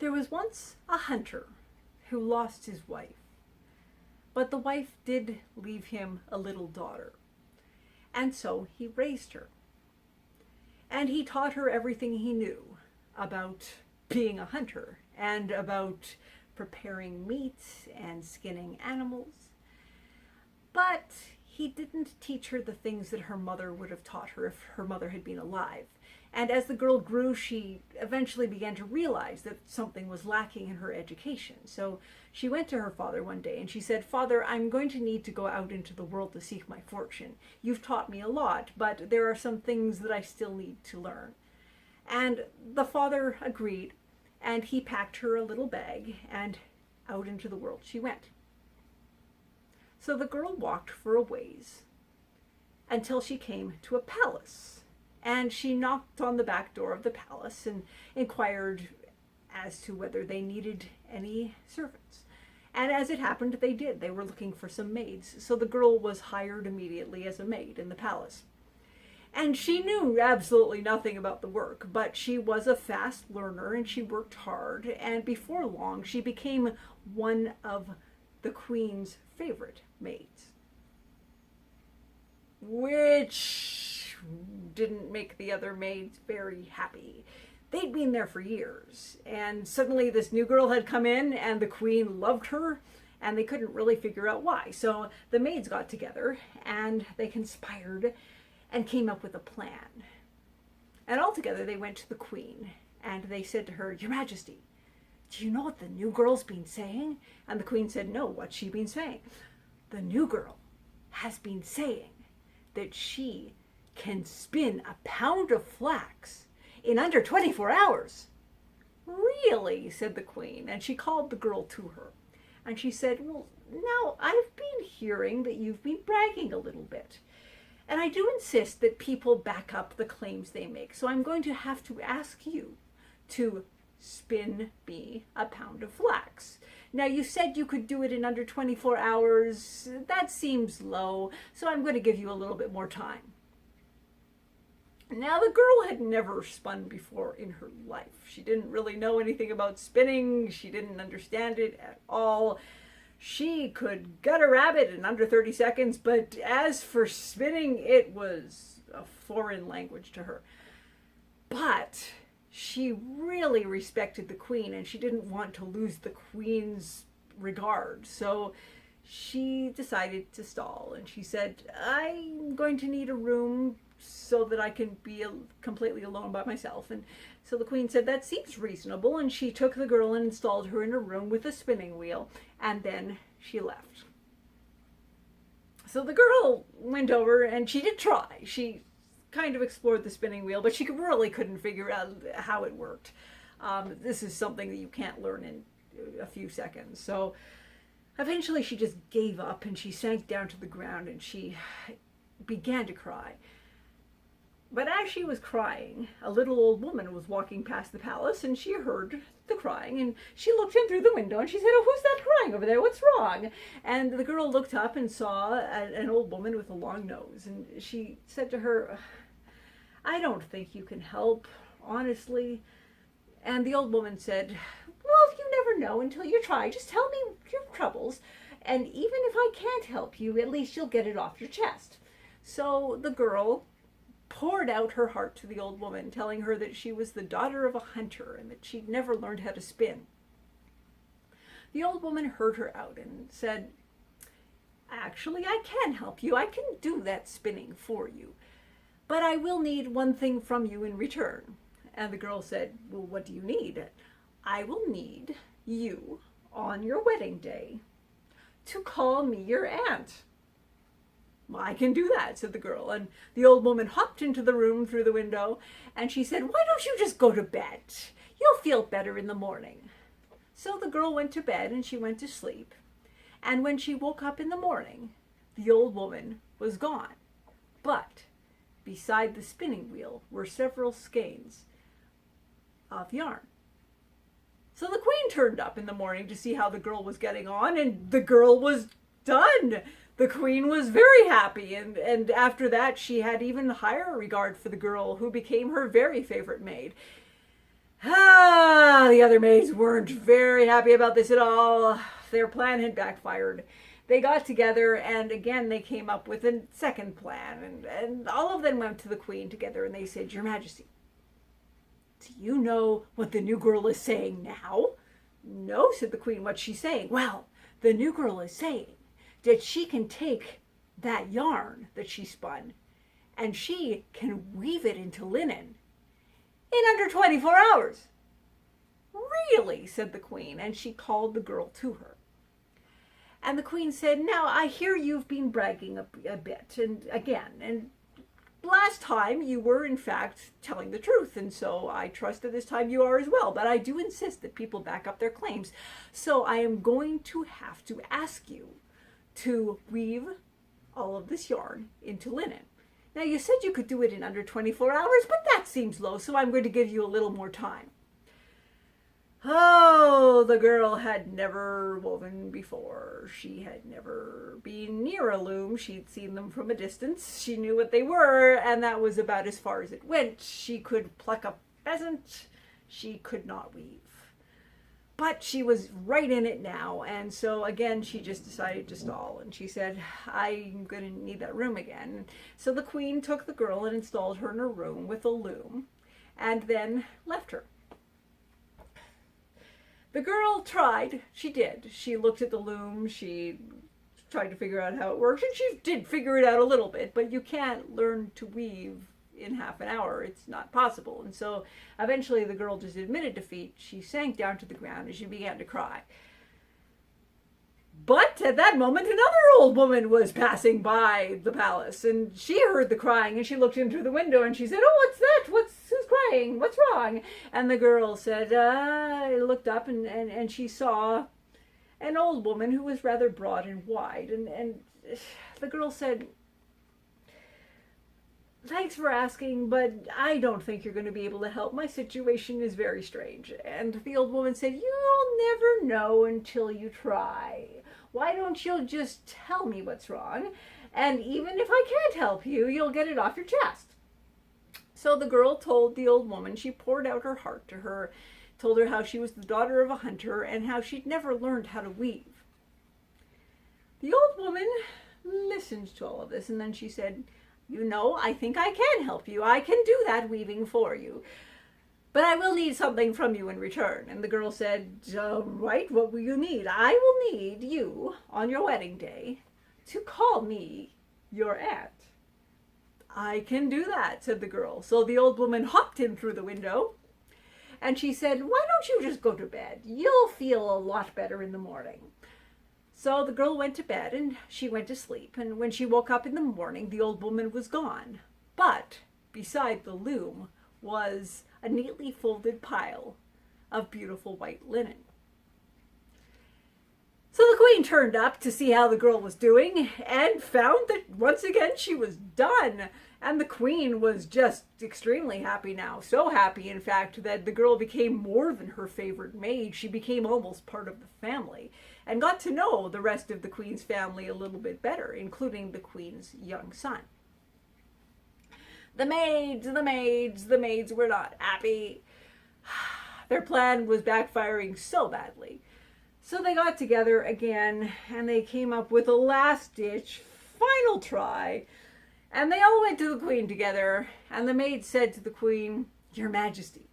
There was once a hunter who lost his wife, but the wife did leave him a little daughter, and so he raised her. And he taught her everything he knew about being a hunter and about preparing meat and skinning animals. But he didn't teach her the things that her mother would have taught her if her mother had been alive. And as the girl grew, she eventually began to realize that something was lacking in her education. So she went to her father one day and she said, "Father, I'm going to need to go out into the world to seek my fortune. You've taught me a lot, but there are some things that I still need to learn." And the father agreed, and he packed her a little bag, and out into the world she went. So the girl walked for a ways until she came to a palace. And she knocked on the back door of the palace and inquired as to whether they needed any servants. And as it happened, they did. They were looking for some maids. So the girl was hired immediately as a maid in the palace. And she knew absolutely nothing about the work, but she was a fast learner and she worked hard. And before long, she became one of the queen's favorite maids, which didn't make the other maids very happy. They'd been there for years, and suddenly this new girl had come in, and the queen loved her, and they couldn't really figure out why. So the maids got together, and they conspired and came up with a plan. And altogether they went to the queen, and they said to her, "Your Majesty, do you know what the new girl's been saying?" And the queen said, "No, what's she been saying?" "The new girl has been saying that she can spin a pound of flax in under 24 hours. "Really?" said the queen, and she called the girl to her. And she said, "Well, now I've been hearing that you've been bragging a little bit. And I do insist that people back up the claims they make. So I'm going to have to ask you to spin me a pound of flax. Now, you said you could do it in under 24 hours. That seems low, so I'm going to give you a little bit more time." Now, the girl had never spun before in her life. She didn't really know anything about spinning. She didn't understand it at all. She could gut a rabbit in under 30 seconds, but as for spinning, it was a foreign language to her. But she really respected the queen, and she didn't want to lose the queen's regard. So she decided to stall, and she said, "I'm going to need a room so that I can be completely alone by myself." And so the queen said, "That seems reasonable." And she took the girl and installed her in a room with a spinning wheel, and then she left. So the girl went over, and she did try. She kind of explored the spinning wheel, but she really couldn't figure out how it worked. This is something that you can't learn in a few seconds. So eventually she just gave up, and she sank down to the ground, and she began to cry. But as she was crying, a little old woman was walking past the palace, and she heard the crying, and she looked in through the window, and she said, "Oh, who's that crying over there? What's wrong?" And the girl looked up and saw an old woman with a long nose, and she said to her, "I don't think you can help, honestly." And the old woman said, "Well, you never know until you try. Just tell me your troubles, and even if I can't help you, at least you'll get it off your chest." So the girl poured out her heart to the old woman, telling her that she was the daughter of a hunter and that she'd never learned how to spin. The old woman heard her out and said, "Actually, I can help you. I can do that spinning for you. But I will need one thing from you in return." And the girl said, "Well, what do you need?" "I will need you on your wedding day to call me your aunt." "I can do that," said the girl. And the old woman hopped into the room through the window, and she said, "Why don't you just go to bed? You'll feel better in the morning." So the girl went to bed, and she went to sleep. And when she woke up in the morning, the old woman was gone. But beside the spinning wheel were several skeins of yarn. So the queen turned up in the morning to see how the girl was getting on, and the girl was done. The queen was very happy, and after that she had even higher regard for the girl, who became her very favorite maid. The the other maids weren't very happy about this at all. Their plan had backfired. They got together, and again they came up with a second plan, and all of them went to the queen together, and they said, Your Majesty, do you know what the new girl is saying now? No, said the queen. What's she saying? Well, the new girl is saying that she can take that yarn that she spun, and she can weave it into linen in under 24 hours. Really, said the queen, and she called the girl to her. And the queen said, Now, I hear you've been bragging a bit, and again, and last time you were, in fact, telling the truth, and so I trust that this time you are as well, but I do insist that people back up their claims. So I am going to have to ask you to weave all of this yarn into linen. Now, you said you could do it in under 24 hours, but that seems low, so I'm going to give you a little more time. Oh, the girl had never woven before. She had never been near a loom. She'd seen them from a distance. She knew what they were, and that was about as far as it went. She could pluck a pheasant. She could not weave. But she was right in it now, and so again she just decided to stall, and she said, I'm going to need that room again. So the queen took the girl and installed her in a room with a loom, and then left her. The girl tried. She did. She looked at the loom. She tried to figure out how it worked, and she did figure it out a little bit, but you can't learn to weave in half an hour. It's not possible. And so eventually the girl just admitted defeat. She sank down to the ground and she began to cry. But at that moment, another old woman was passing by the palace, and she heard the crying, and she looked in through the window, and she said, Oh, what's that? Who's crying? What's wrong? And the girl said, looked up, and she saw an old woman who was rather broad and wide, and the girl said, Thanks for asking, but I don't think you're going to be able to help. My situation is very strange. And the old woman said, You'll never know until you try. Why don't you just tell me what's wrong? And even if I can't help you, you'll get it off your chest. So the girl told the old woman, she poured out her heart to her, told her how she was the daughter of a hunter and how she'd never learned how to weave. The old woman listened to all of this, and then she said, You know, I think I can help you. I can do that weaving for you. But I will need something from you in return. And the girl said, Right, what will you need? I will need you, on your wedding day, to call me your aunt. I can do that, said the girl. So the old woman hopped in through the window, and she said, Why don't you just go to bed? You'll feel a lot better in the morning. So the girl went to bed, and she went to sleep. And when she woke up in the morning, the old woman was gone. But beside the loom was a neatly folded pile of beautiful white linen. So the queen turned up to see how the girl was doing and found that once again she was done. And the queen was just extremely happy now. So happy, in fact, that the girl became more than her favorite maid. She became almost part of the family and got to know the rest of the queen's family a little bit better, including the queen's young son. The maids were not happy. Their plan was backfiring so badly. So they got together again, and they came up with a last-ditch, final try, and they all went to the queen together, and the maid said to the queen, Your Majesty,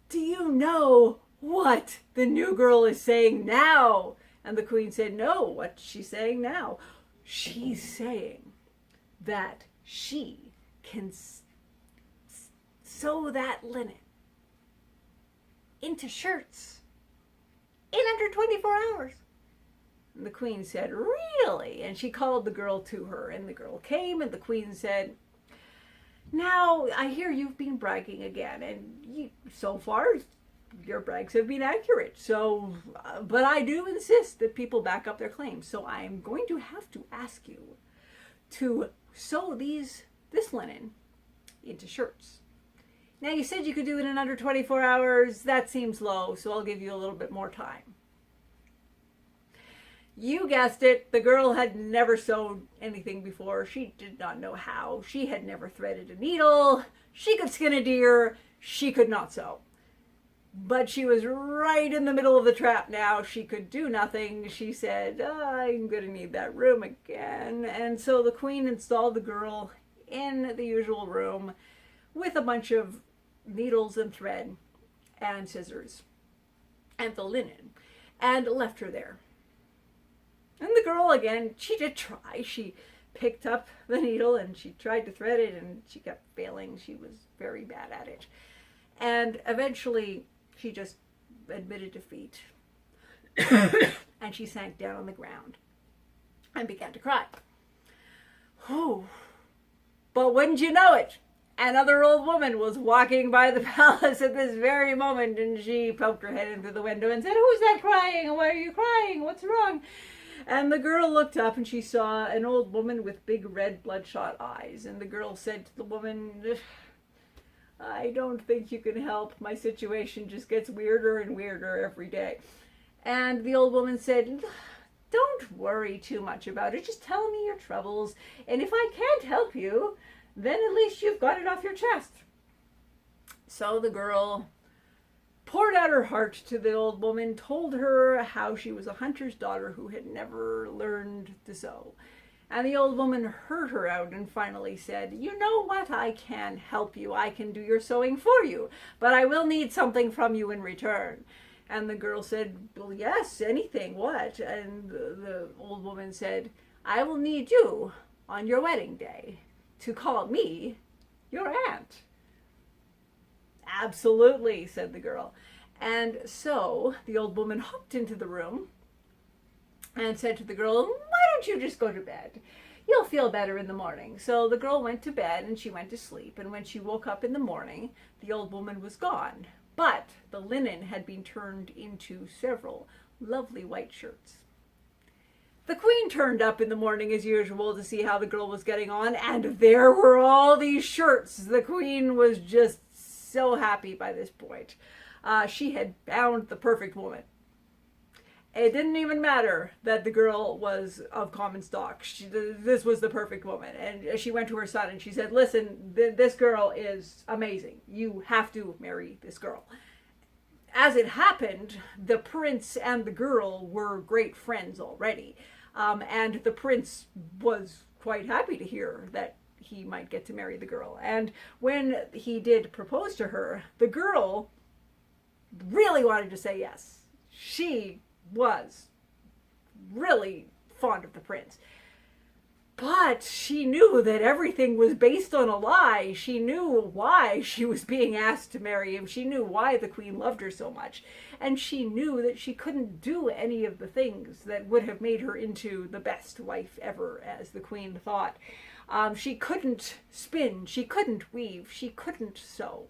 do you know what the new girl is saying now? And the queen said, No, what's she saying now? She's saying that she can sew that linen into shirts in under 24 hours. And the queen said, Really? And she called the girl to her, and the girl came, and the queen said, Now, I hear you've been bragging again, and so far, your brags have been accurate. So, but I do insist that people back up their claims. So I'm going to have to ask you to sew this linen into shirts. Now, you said you could do it in under 24 hours. That seems low, so I'll give you a little bit more time. You guessed it. The girl had never sewn anything before. She did not know how. She had never threaded a needle. She could skin a deer. She could not sew. But she was right in the middle of the trap now. She could do nothing. She said, I'm going to need that room again. And so the queen installed the girl in the usual room with a bunch of needles and thread and scissors and the linen, and left her there. And the girl, again, she did try. She picked up the needle and she tried to thread it, and she kept failing. She was very bad at it. And eventually she just admitted defeat. And she sank down on the ground and began to cry. Oh, but wouldn't you know it, another old woman was walking by the palace at this very moment, and she poked her head in through the window and said, "Who's that crying? Why are you crying? What's wrong?" And the girl looked up and she saw an old woman with big red bloodshot eyes. And the girl said to the woman, "I don't think you can help. My situation just gets weirder and weirder every day." And the old woman said, "Don't worry too much about it. Just tell me your troubles. And if I can't help you, then at least you've got it off your chest." So the girl poured out her heart to the old woman, told her how she was a hunter's daughter who had never learned to sew. And the old woman heard her out and finally said, "You know what? I can help you. I can do your sewing for you, but I will need something from you in return." And the girl said, "Well, yes, anything. What?" And the old woman said, "I will need you on your wedding day to call me your aunt." "Absolutely," said the girl. And so the old woman hopped into the room and said to the girl, "Why don't you just go to bed? You'll feel better in the morning." So the girl went to bed and she went to sleep. And when she woke up in the morning, the old woman was gone. But the linen had been turned into several lovely white shirts. The queen turned up in the morning as usual to see how the girl was getting on, and there were all these shirts. The queen was just so happy by this point. She had found the perfect woman. It didn't even matter that the girl was of common stock. This was the perfect woman. And she went to her son and she said, "Listen, this girl is amazing. You have to marry this girl." As it happened, the prince and the girl were great friends already. And the prince was quite happy to hear that he might get to marry the girl. And when he did propose to her, the girl really wanted to say yes. She was really fond of the prince. But she knew that everything was based on a lie. She knew why she was being asked to marry him. She knew why the queen loved her so much. And she knew that she couldn't do any of the things that would have made her into the best wife ever, as the queen thought. She couldn't spin. She couldn't weave. She couldn't sew.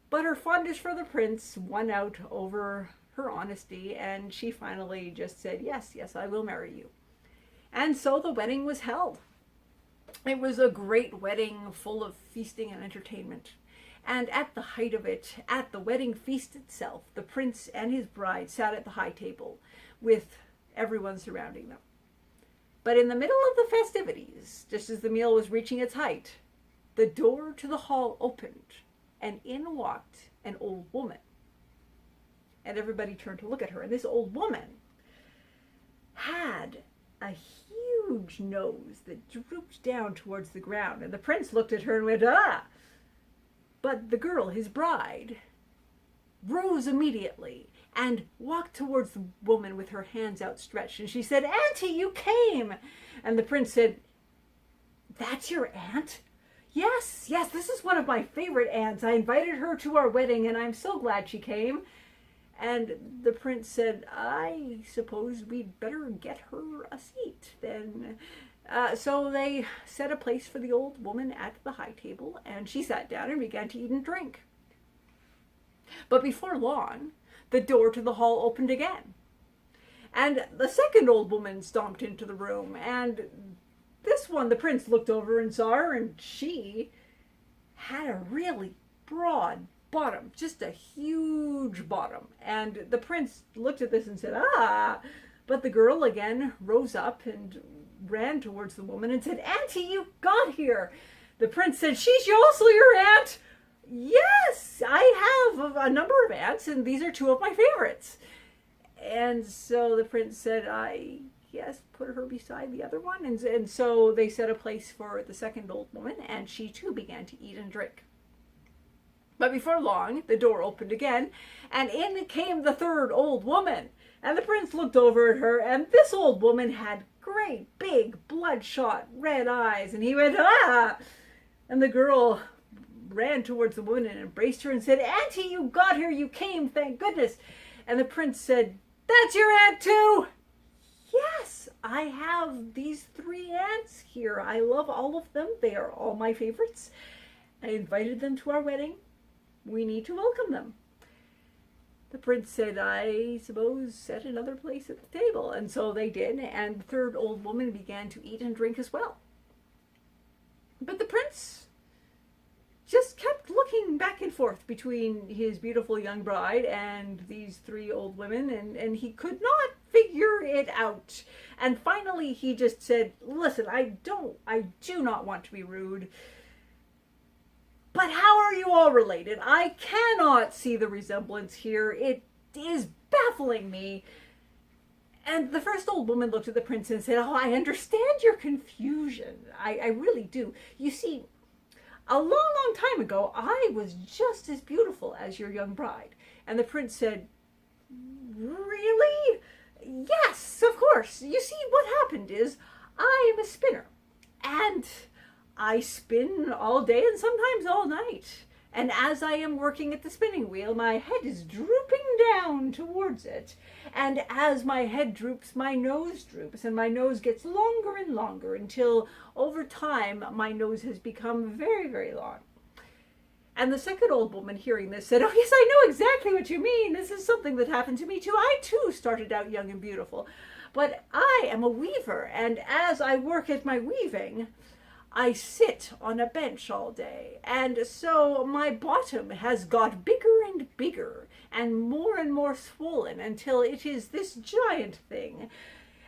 But her fondness for the prince won out over her honesty, and she finally just said, "Yes, yes, I will marry you." And so the wedding was held. It was a great wedding full of feasting and entertainment. And at the height of it, at the wedding feast itself, the prince and his bride sat at the high table with everyone surrounding them. But in the middle of the festivities, just as the meal was reaching its height, the door to the hall opened, and in walked an old woman. And everybody turned to look at her. And this old woman had a huge nose that drooped down towards the ground. And the prince looked at her and went, "Ah!" But the girl, his bride, rose immediately and walked towards the woman with her hands outstretched. And she said, "Auntie, you came." And the prince said, "That's your aunt?" Yes, this is one of my favorite aunts. I invited her to our wedding, and I'm so glad she came." And the prince said, "I suppose we'd better get her a seat then." So they set a place for the old woman at the high table, and she sat down and began to eat and drink. But before long, the door to the hall opened again. And the second old woman stomped into the room, and this one, the prince looked over and saw her, and she had a really broad bottom, just a huge bottom. And the prince looked at this and said, "Ah!" But the girl again rose up and ran towards the woman and said, "Auntie, you got here." The prince said, "She's also your aunt?" "Yes, I have a number of ants, and these are two of my favorites. And so the prince said, I guess put her beside the other one. And so they set a place for the second old woman, and she too began to eat and drink. But before long, the door opened again, and in came the third old woman. And the prince looked over at her, and this old woman had great, big, bloodshot, red eyes. And he went, ah! And the girl ran towards the woman and embraced her and said, Auntie, you got here, you came, thank goodness. And the prince said, that's your aunt too? Yes, I have these 3 aunts here. I love all of them. They are all my favorites. I invited them to our wedding. We need to welcome them. The prince said, I suppose set another place at the table. And so they did, and the third old woman began to eat and drink as well. But the prince just kept looking back and forth between his beautiful young bride and these 3 old women, and he could not figure it out. And finally he just said, listen, I do not want to be rude, but how are you all related? I cannot see the resemblance here. It is baffling me. And the first old woman looked at the prince and said, oh, I understand your confusion. I really do. You see, a long, long time ago, I was just as beautiful as your young bride. And the prince said, really? Yes, of course. You see, what happened is I am a spinner. And I spin all day and sometimes all night. And as I am working at the spinning wheel, my head is drooping down towards it. And as my head droops, my nose droops, and my nose gets longer and longer until over time my nose has become very, very long. And the second old woman, hearing this, said, oh yes, I know exactly what you mean. This is something that happened to me too. I too started out young and beautiful. But I am a weaver, and as I work at my weaving, I sit on a bench all day, and so my bottom has got bigger and bigger and more swollen until it is this giant thing.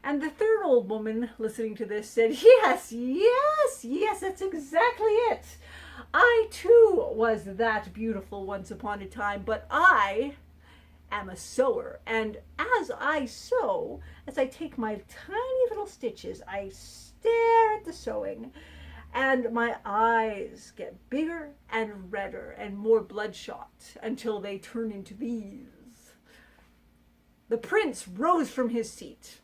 And the third old woman, listening to this, said, yes, that's exactly it. I too was that beautiful once upon a time, but I am a sewer, and as I sew, as I take my tiny little stitches, I stare at the sewing, and my eyes get bigger and redder and more bloodshot until they turn into these. The prince rose from his seat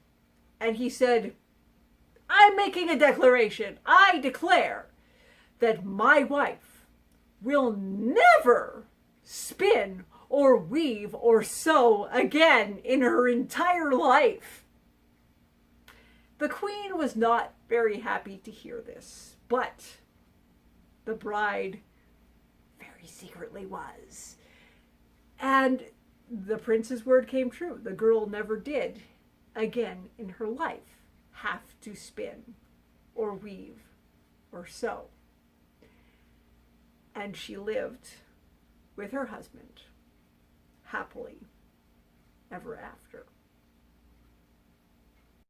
and he said, I'm making a declaration. I declare that my wife will never spin or weave or sew again in her entire life. The queen was not very happy to hear this. But the bride very secretly was. And the prince's word came true. The girl never did, again in her life, have to spin or weave or sew. And she lived with her husband happily ever after.